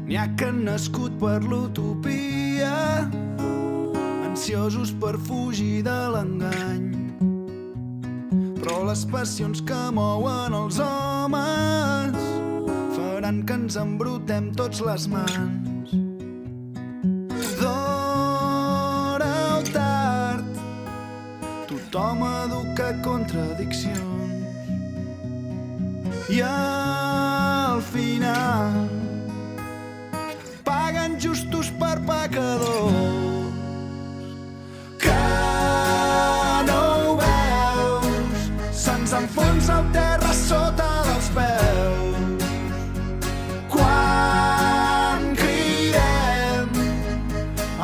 N'hi ha que han nascut per l'utopia, ansiosos per fugir de l'engany. Però les passions que mouen els homes faran que ens embrutem tots les mans. D'hora o tard, tothom educa contradiccions. I al final paguen justos per pecadors. Que no ho veus? Se'ns enfonsa el terra sota dels peus. Quan cridem,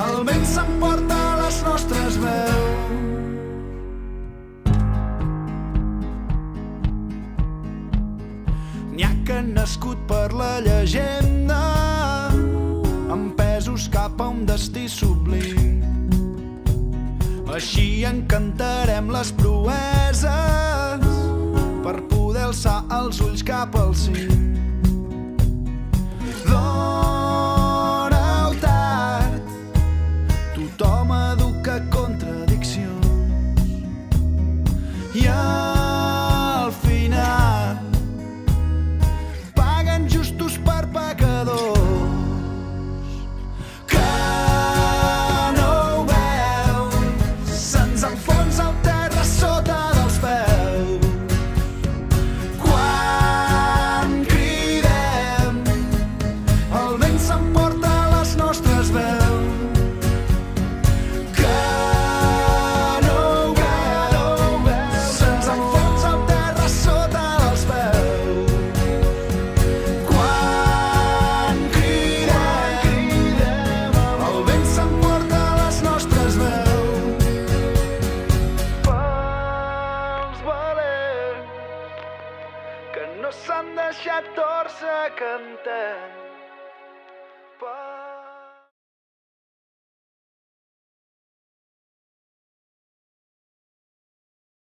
el vent s'emporta les nostres veus. N'hi ha que han nascut per la llegenda, empesos cap a un destí sublim. Així encantarem les proeses per poder alçar els ulls cap al cim. D'hora o tard, tothom educa contradiccions. I al final paguen justos per pecadors. Que no ho veus? Se'ns enfonsa el terra sota dels peus. Quan cridem, el vent s'emporta les nostres veus. Que no ho veus? Se'ns enfonsa el terra sota dels peus. Quan cridem, el vent s'emporta les nostres veus. Pels valents que no s'han deixat torça, cantem.